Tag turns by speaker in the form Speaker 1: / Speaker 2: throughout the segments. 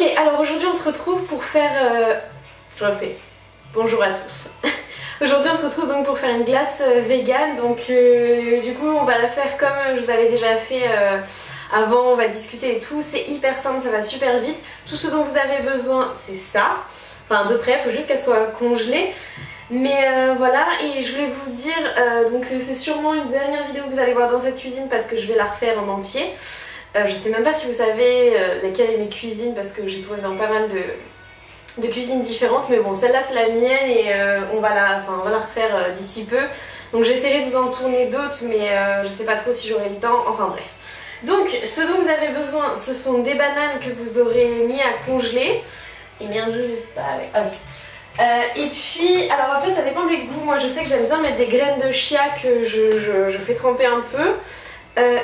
Speaker 1: Ok, alors aujourd'hui on se retrouve pour faire... Je refais. Bonjour à tous. Aujourd'hui on se retrouve donc pour faire une glace vegan. Donc du coup on va la faire comme je vous avais déjà fait avant, on va discuter et tout. C'est hyper simple, ça va super vite. Tout ce dont vous avez besoin c'est ça. Enfin à peu près, il faut juste qu'elle soit congelée. Mais voilà, et je voulais vous dire, donc c'est sûrement une dernière vidéo que vous allez voir dans cette cuisine parce que je vais la refaire en entier. Je sais même pas si vous savez laquelle est mes cuisines parce que j'ai trouvé dans pas mal de cuisines différentes, mais bon celle-là c'est la mienne et on va la refaire d'ici peu. Donc j'essaierai de vous en tourner d'autres mais je sais pas trop si j'aurai le temps, enfin bref. Donc ce dont vous avez besoin ce sont des bananes que vous aurez mis à congeler. Et merde je vais pas avec... et puis, alors après ça dépend des goûts, moi je sais que j'aime bien mettre des graines de chia que je fais tremper un peu.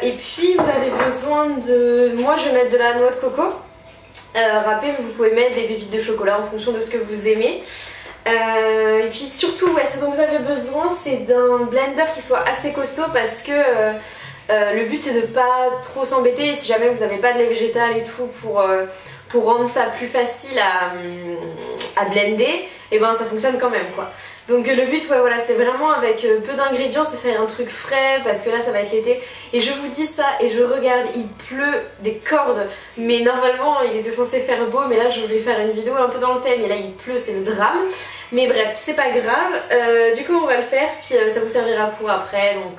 Speaker 1: Et puis vous avez besoin de... Moi je vais mettre de la noix de coco râpée, vous pouvez mettre des pépites de chocolat en fonction de ce que vous aimez. Et puis surtout, ouais, ce dont vous avez besoin c'est d'un blender qui soit assez costaud parce que le but c'est de pas trop s'embêter si jamais vous n'avez pas de lait végétal et tout pour rendre ça plus facile à blender, et ben ça fonctionne quand même quoi. Donc le but ouais, voilà, c'est vraiment avec peu d'ingrédients, c'est faire un truc frais parce que là ça va être l'été. Et je vous dis ça et je regarde, il pleut des cordes, mais normalement il était censé faire beau, mais là je voulais faire une vidéo un peu dans le thème et là il pleut, c'est le drame. Mais bref, c'est pas grave, du coup on va le faire, puis ça vous servira pour après, donc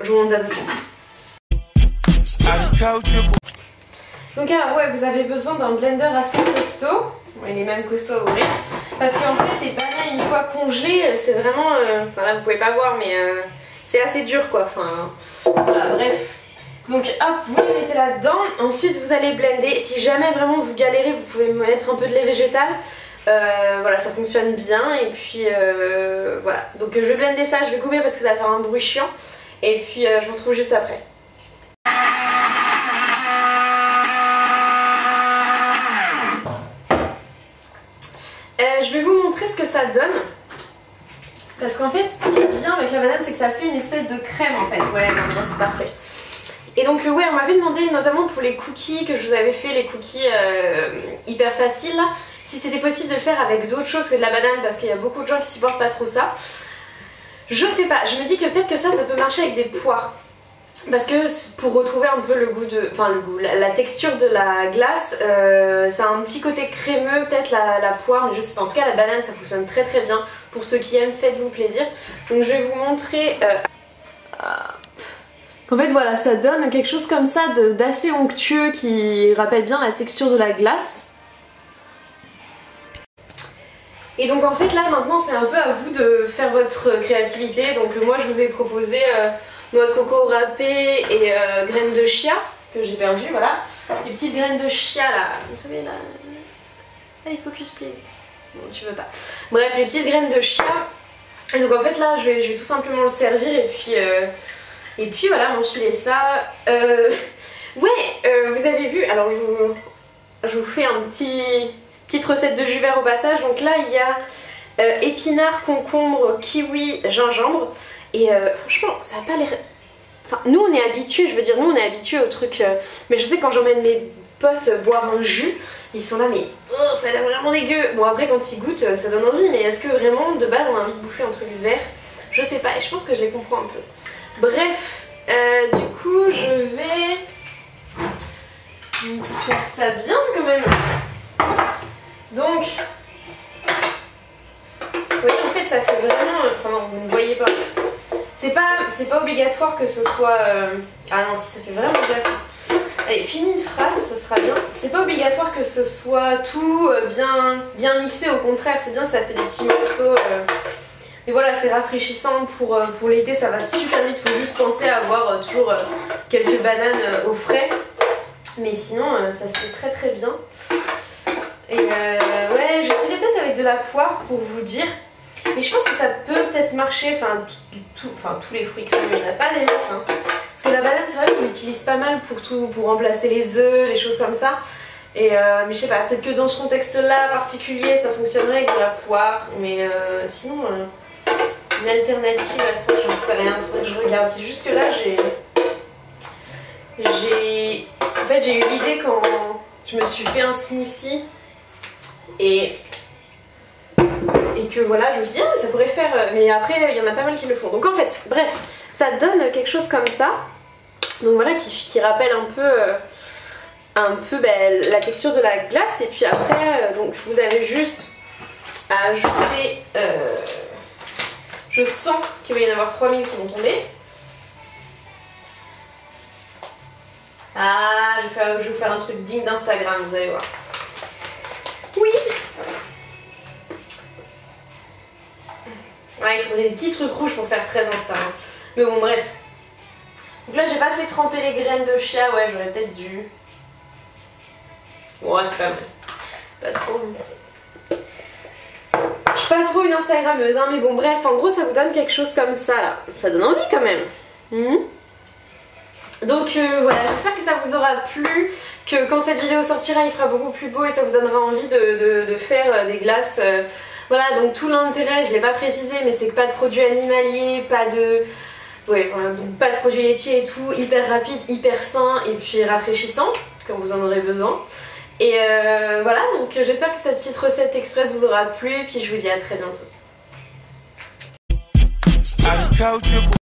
Speaker 1: je vous montre ça tout de suite. Donc alors ouais, vous avez besoin d'un blender assez costaud, il est même costaud à ouvrir, parce qu'en fait les bananes une fois congelées, c'est vraiment, enfin là vous pouvez pas voir mais c'est assez dur quoi, enfin voilà, bref. Donc hop, vous les mettez là-dedans, ensuite vous allez blender, si jamais vraiment vous galérez vous pouvez mettre un peu de lait végétal, voilà ça fonctionne bien et puis voilà. Donc je vais blender ça, je vais couper parce que ça va faire un bruit chiant et puis je vous retrouve juste après. Je vais vous montrer ce que ça donne parce qu'en fait ce qui est bien avec la banane c'est que ça fait une espèce de crème en fait. Ouais non mais là c'est parfait. Et donc ouais, on m'avait demandé notamment pour les cookies que je vous avais fait, les cookies hyper faciles là, si c'était possible de le faire avec d'autres choses que de la banane parce qu'il y a beaucoup de gens qui supportent pas trop ça. Je sais pas, je me dis que peut-être que ça peut marcher avec des poires. Parce que pour retrouver un peu le goût de... Enfin le goût, la texture de la glace, ça a un petit côté crémeux, peut-être la poire, mais je sais pas. En tout cas la banane ça fonctionne très très bien. Pour ceux qui aiment, faites-vous plaisir. Donc je vais vous montrer... En fait voilà, ça donne quelque chose comme ça d'assez onctueux qui rappelle bien la texture de la glace. Et donc en fait là maintenant c'est un peu à vous de faire votre créativité. Donc moi je vous ai proposé... noix de coco râpée et graines de chia que j'ai perdu, voilà. Les petites graines de chia là, vous savez là. Allez focus please. Non tu veux pas. Bref, les petites graines de chia. Et donc en fait là je vais tout simplement le servir et puis voilà, m'enfiler ça. Ouais, vous avez vu, alors je vous fais petite recette de jus vert au passage. Donc là il y a épinards, concombre, kiwi, gingembre. Et franchement ça a pas l'air... Enfin nous on est habitués, je veux dire nous on est habitués au truc mais je sais quand j'emmène mes potes boire un jus, ils sont là mais oh, ça a l'air vraiment dégueu. Bon après quand ils goûtent ça donne envie, mais est-ce que vraiment de base on a envie de bouffer un truc vert? Je sais pas et je pense que je les comprends un peu. Bref, du coup je vais vous faire ça bien quand même. Donc vous voyez en fait ça fait vraiment... Enfin non vous ne voyez pas. C'est pas obligatoire que ce soit... Ah non si ça fait vraiment bien ça. Allez finis une phrase, ce sera bien. C'est pas obligatoire que ce soit tout bien mixé, au contraire c'est bien, ça fait des petits morceaux. Mais voilà c'est rafraîchissant pour l'été, ça va super vite, faut juste penser à avoir toujours quelques bananes au frais. Mais sinon ça se fait très très bien. Et ouais j'essaierai peut-être avec de la poire pour vous dire. Mais je pense que ça peut peut-être marcher, enfin tous les fruits crémeux, il n'y en a pas des masses hein. Parce que la banane c'est vrai qu'on l'utilise pas mal pour remplacer les œufs, les choses comme ça. Et mais je sais pas, peut-être que dans ce contexte là particulier ça fonctionnerait avec de la poire. Mais sinon une alternative à ça je sais rien, faudrait que je regarde. C'est juste que là en fait j'ai eu l'idée quand je je me suis fait un smoothie et que voilà, je me suis dit ah, ça pourrait faire, mais après il y en a pas mal qui le font. Donc en fait, bref, ça donne quelque chose comme ça. Donc voilà, qui rappelle un peu la texture de la glace. Et puis après, donc vous avez juste à ajouter, je sens qu'il va y en avoir 3000 qui vont tomber. Ah, je vais vous faire un truc digne d'Instagram, vous allez voir. Oui. Ouais, il faudrait des petits trucs rouges pour faire très Insta. Hein. Mais bon, bref. Donc là, j'ai pas fait tremper les graines de chia. Ouais, j'aurais peut-être dû. Ouais, c'est pas mal. Pas trop. Je suis pas trop une Instagrammeuse, hein, mais bon, bref, en gros, ça vous donne quelque chose comme ça, là. Ça donne envie quand même. Donc voilà, j'espère que ça vous aura plu, que quand cette vidéo sortira, il fera beaucoup plus beau et ça vous donnera envie de faire des glaces. Voilà, donc tout l'intérêt, je l'ai pas précisé, mais c'est que pas de produits animaliers, pas de... Ouais, voilà, donc pas de produits laitiers et tout, hyper rapide, hyper sain et puis rafraîchissant, comme vous en aurez besoin. Et voilà, donc j'espère que cette petite recette express vous aura plu et puis je vous dis à très bientôt.